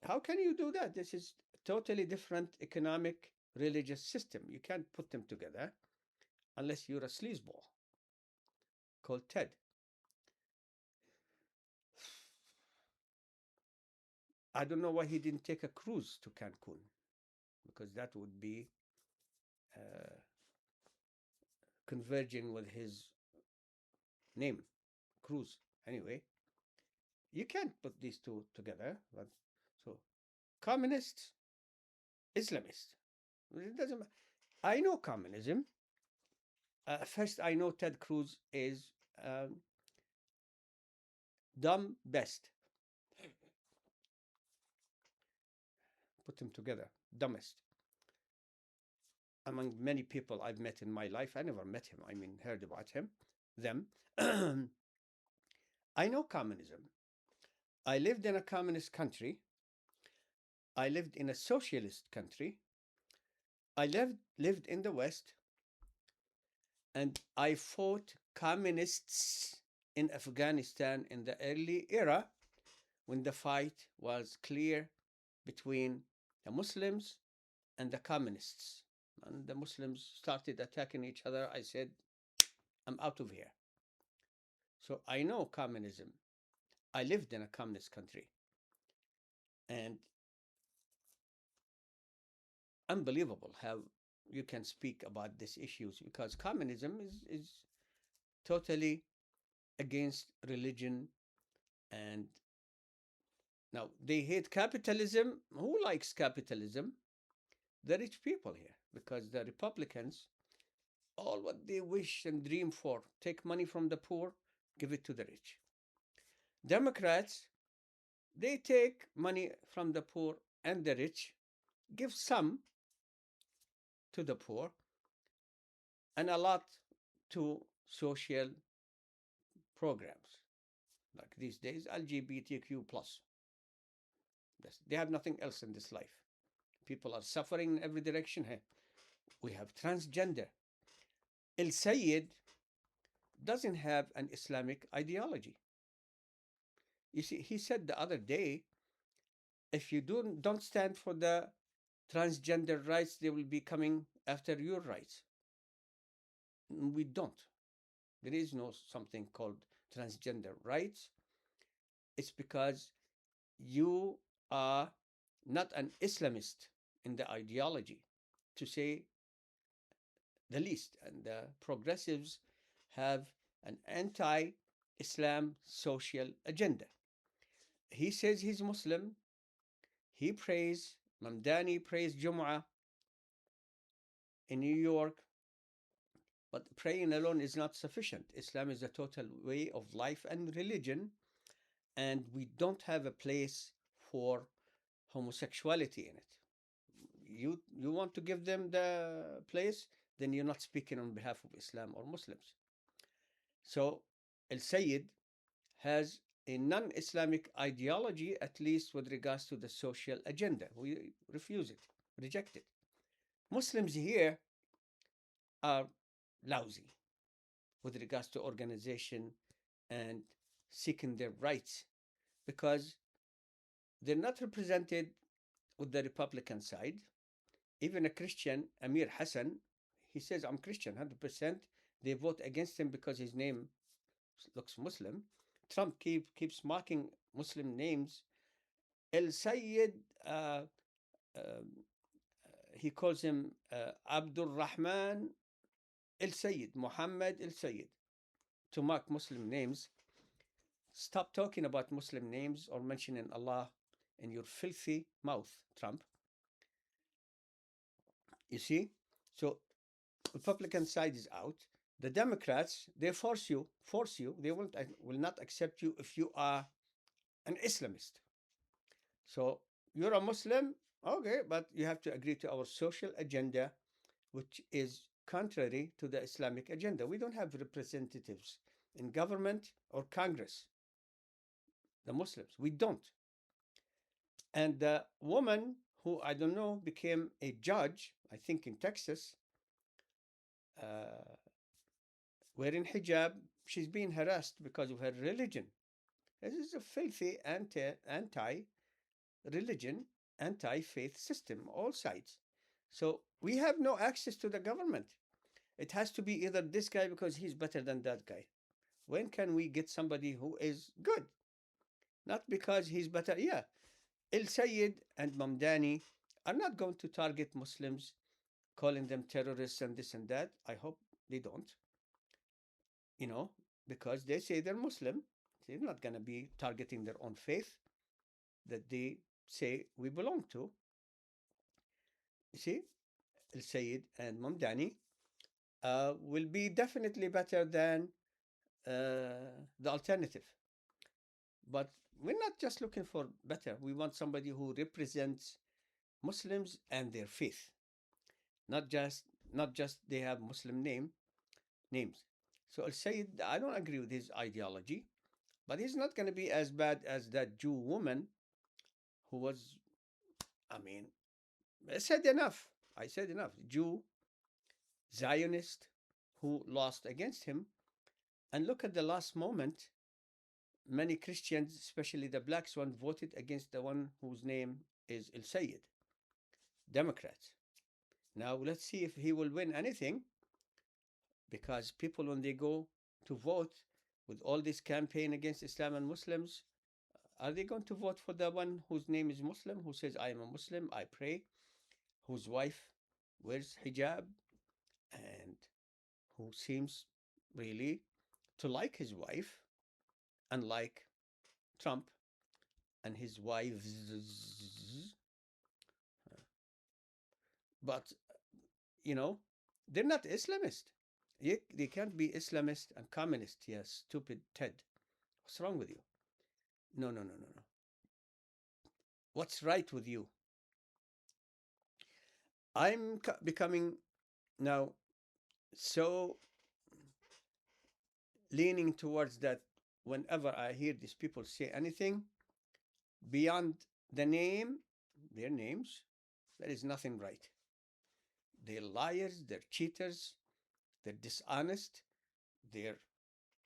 how can you do that? This is a totally different economic, religious system. You can't put them together unless you're a sleazeball called Ted. I don't know why he didn't take a cruise to Cancun, because that would be converging with his name, Cruse. Anyway, you can't put these two together. But so, communist, Islamist. It doesn't matter. I know communism. First, I know Ted Cruz is dumb best. Put them together, dumbest. Among many people I've met in my life, I never met him. I mean, heard about them. I know communism. I lived in a communist country. I lived in a socialist country. I lived in the West, and I fought communists in Afghanistan in the early era when the fight was clear between the Muslims and the communists. And the Muslims started attacking each other. I said, I'm out of here. So I know communism. I lived in a communist country. And unbelievable how you can speak about these issues, because communism is totally against religion. And now they hate capitalism. Who likes capitalism? The rich people here, because the Republicans, all what they wish and dream for, take money from the poor, give it to the rich. Democrats, they take money from the poor and the rich, give some to the poor, and a lot to social programs. Like these days, LGBTQ plus. They have nothing else in this life. People are suffering in every direction. Hey, we have transgender. Elsayed doesn't have an Islamic ideology. You see, he said the other day, if you don't stand for the transgender rights, they will be coming after your rights. We don't. There is no something called transgender rights. It's because you are not an Islamist in the ideology, to say the least. And the progressives have an anti-Islam social agenda. He says he's Muslim. He prays, Mamdani prays Jum'ah in New York. But praying alone is not sufficient. Islam is a total way of life and religion. and we don't have a place for homosexuality in it. You want to give them the place, then you're not speaking on behalf of Islam or Muslims. So El Sayyid has a non-Islamic ideology, at least with regards to the social agenda. We refuse it, reject it. Muslims here are lousy with regards to organization and seeking their rights because they're not represented with the Republican side. Even a Christian, Amir Hassan, he says, I'm Christian, 100%. They vote against him because his name looks Muslim. Trump keeps marking Muslim names. Elsayed, he calls him Abdul Rahman Elsayed, Muhammad Elsayed, to mark Muslim names. Stop talking about Muslim names or mentioning Allah in your filthy mouth, Trump. You see? So Republican side is out. The Democrats, they force you. They will not accept you if you are an Islamist. So you're a Muslim, okay, but you have to agree to our social agenda, which is contrary to the Islamic agenda. We don't have representatives in government or Congress, the Muslims. We don't. And the woman who, I don't know, became a judge, I think in Texas, wearing hijab, she's being harassed because of her religion. This is a filthy anti-religion, anti-faith system, all sides. So we have no access to the government. It has to be either this guy because he's better than that guy. When can we get somebody who is good? Not because he's better. Yeah, Elsayed and Mamdani are not going to target Muslims, calling them terrorists and this and that. I hope they don't. Because they say they're Muslim. They're not going to be targeting their own faith that they say we belong to. You see, Elsayed and Mamdani will be definitely better than the alternative. But we're not just looking for better. We want somebody who represents Muslims and their faith, not just they have Muslim names. So Elsayed, I don't agree with his ideology, but he's not going to be as bad as that Jew woman who was, I mean, I said enough. Jew, Zionist, who lost against him. And look at the last moment. Many Christians, especially the blacks one, voted against the one whose name is Elsayed, Democrats. Now let's see if he will win anything, because people, when they go to vote with all this campaign against Islam and Muslims, are they going to vote for the one whose name is Muslim, who says, I am a Muslim, I pray, whose wife wears hijab, and who seems really to like his wife, unlike Trump and his wives? But, they're not Islamist. They can't be Islamist and communist. Yes, stupid Ted. What's wrong with you? No. What's right with you? I'm becoming now so leaning towards that whenever I hear these people say anything beyond their names, there is nothing right. They're liars, they're cheaters, they're dishonest, they're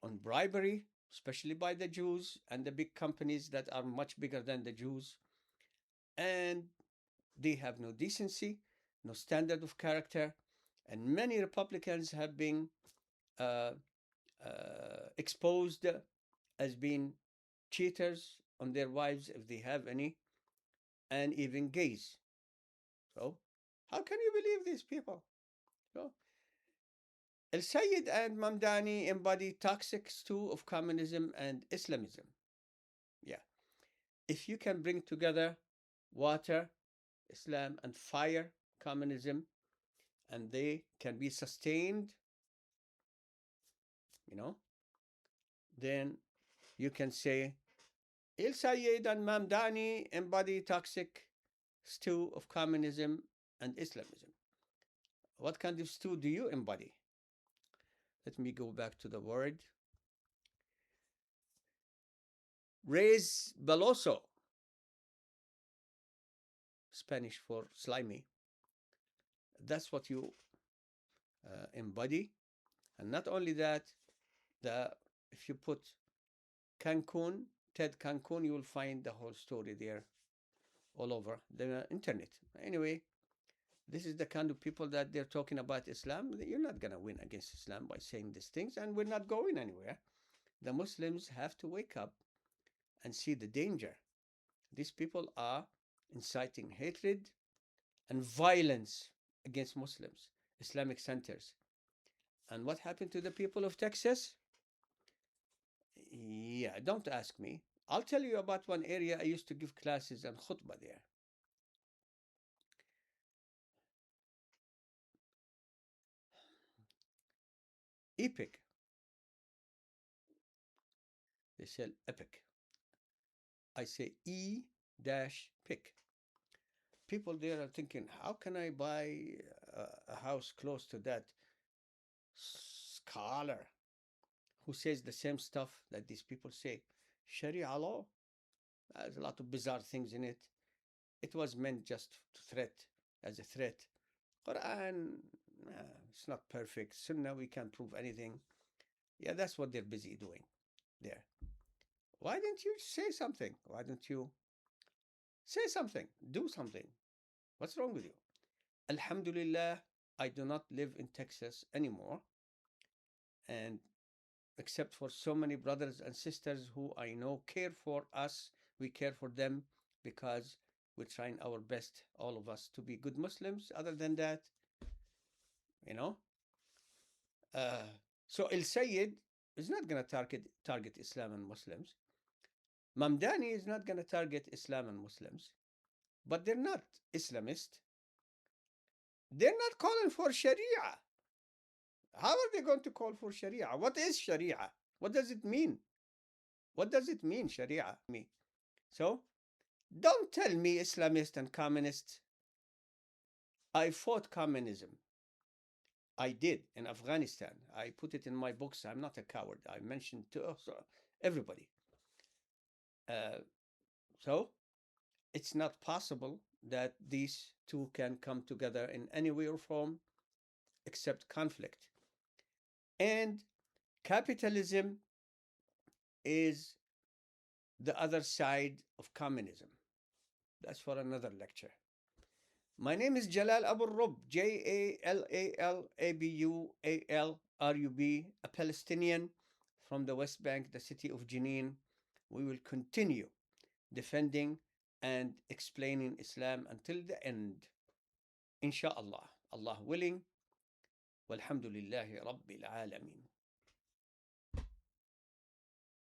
on bribery, especially by the Jews and the big companies that are much bigger than the Jews. And they have no decency, no standard of character. And many Republicans have been exposed as being cheaters on their wives, if they have any, and even gays. So how can you believe these people? So Elsayed and Mamdani embody toxic stew of communism and Islamism. Yeah. If you can bring together water, Islam, and fire, communism, and they can be sustained, then you can say Elsayed and Mamdani embody toxic stew of communism and Islamism. What kind of stew do you embody? Let me go back to the word. Reyes Beloso, Spanish for slimy. That's what you embody. And not only that, if you put Cancun, Ted Cancun, you will find the whole story there all over the internet. Anyway, this is the kind of people that they're talking about Islam. You're not going to win against Islam by saying these things, and we're not going anywhere. The Muslims have to wake up and see the danger. These people are inciting hatred and violence against Muslims, Islamic centers. And what happened to the people of Texas? Yeah, don't ask me. I'll tell you about one area I used to give classes and khutbah there. Epic. They sell epic. I say E-pick. People there are thinking, how can I buy a house close to that scholar who says the same stuff that these people say? Sharia law has a lot of bizarre things in it. It was meant just to threat, as a threat. Quran, it's not perfect. Sunnah, we can't prove anything. Yeah, that's what they're busy doing there. Why didn't you say something? Why don't you say something? Do something. What's wrong with you? Alhamdulillah, I do not live in Texas anymore. And except for so many brothers and sisters who I know care for us, we care for them because we're trying our best, all of us, to be good Muslims. Other than that, you know. So Elsayed is not going to target Islam and Muslims. Mamdani is not going to target Islam and Muslims. But they're not Islamist. They're not calling for Sharia. How are they going to call for Sharia? What is Sharia? What does it mean? What does it mean, Sharia? So, don't tell me Islamist and communist. I fought communism. I did in Afghanistan. I put it in my books. I'm not a coward. I mentioned to everybody. So, it's not possible that these two can come together in any way or form except conflict. And capitalism is the other side of communism. That's for another lecture. My name is Jalal Abualrub, Jalalabualrub, a Palestinian from the West Bank, the city of Jenin. We will continue defending and explaining Islam until the end. Inshallah, Allah willing. Walhamdulillahi Rabbil Alameen.